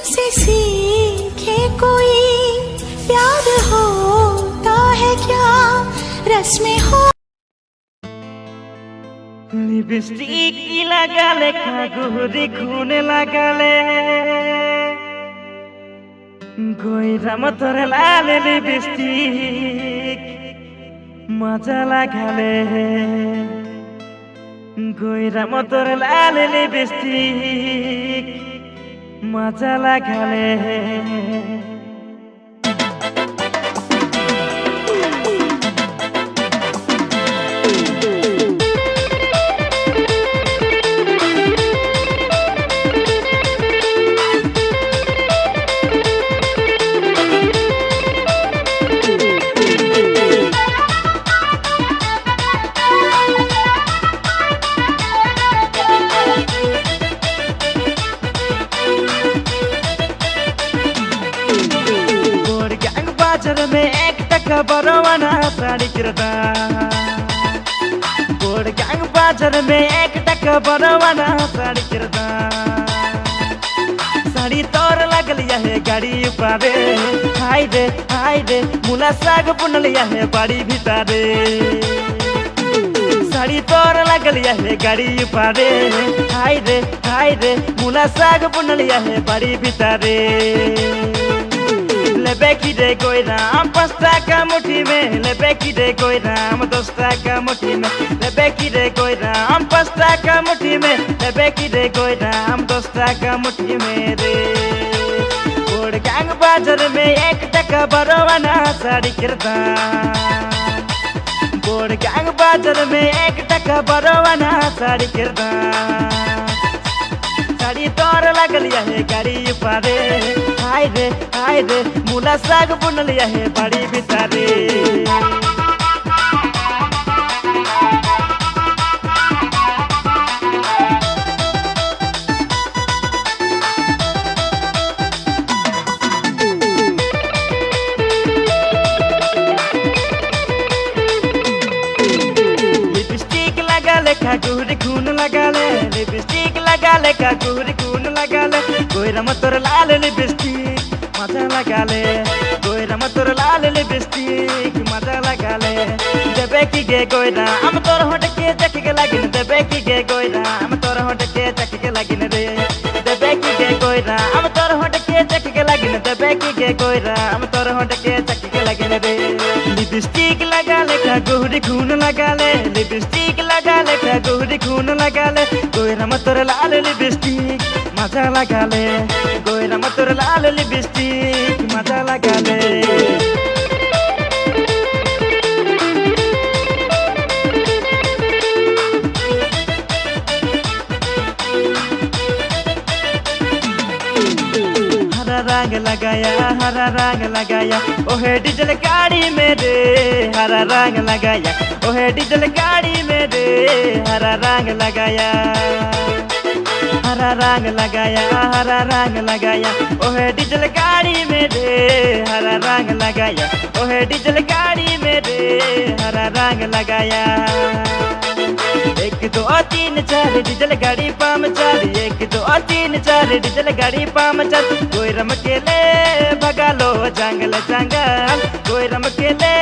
तुमसे सीखे कोई प्यार होता है क्या रस्में हो लिपस्टिक লাগালে কাগুরি খুন লাগালে গইরাম তোর লাল লিপস্টিক মজা লাগালে গইরাম তোর লাল লিপস্টিক মজা লাগালে बाजार में एक टका बरवाना साड़ी किरदा बोर्ड गैंग बाजार में एक टका बरवाना साड़ी किरदा साड़ी तोर लगलिया है गाड़ी ऊपरे हाय रे मुला साग बुनलिया है बाड़ी भीतरे साड़ी तोर लगलिया है गाड़ी ऊपरे हाय रे मुला साग बुनलिया है बाड़ी भीतरे लेबेकी दे कोई राम 5 টাকা मुट्ठी में लेबेकी दे कोई राम 10 টাকা मुट्ठी में लेबेकी दे कोई राम 5 টাকা मुट्ठी में लेबेकी दे कोई राम 10 টাকা मुट्ठी में रे बोर्ड गैंग बाजार में 1 টাকা बरवाना साड़ी किरदा बोर्ड गैंग बाजार में 1 টাকা बरवाना साड़ी किरदा साड़ी तोर लगलिया है गाड़ी ऊपरे हाय रे मुला साग बुनलिया है बाड़ी भीतरे लिपस्टिक लगा ले कागुरी खून लगा ले लिपस्टिक लगा ले कागुरी खून लगा ले गोइराम तोर लाल लिपस्टिक मजा लगा ले गोइराम तोर लाल लिपस्टिक मजा लगा ले देबे की गे गोइराम तोर होठ के चख के लागिन देबे की गे गोइराम तोर होठ के चख के लागिन रे देबे की गे गोइराम तोर होठ के चख के लागिन देबे की गे गोइराम तोर होठ के चख के लागिन रे लिपस्टिक लगा ले कागुरी खून लगा ले लिपस्टिक लगा ले कागुरी खून लगा ले गोइराम तोर लाल लिपस्टिक मजा लगा ले गोइराम तोर लाल लिपस्टिक मजा लगा ले हरा रंग लगाया ओहे डीजल गाड़ी में रे हरा रंग लगाया ओहे डीजल गाड़ी में रे हरा रंग लगाया हरा रंग लगाया हरा रंग लगाया ओहे डीजल गाड़ी में रे हरा रंग लगाया ओहे डीजल गाड़ी में रे हरा रंग लगाया 1 2 3 4 डीजल गाड़ी पामचर 1 2 3 4 डीजल गाड़ी पामचर गोइराम के ले भगा लो जंगल जंगल गोइराम के ले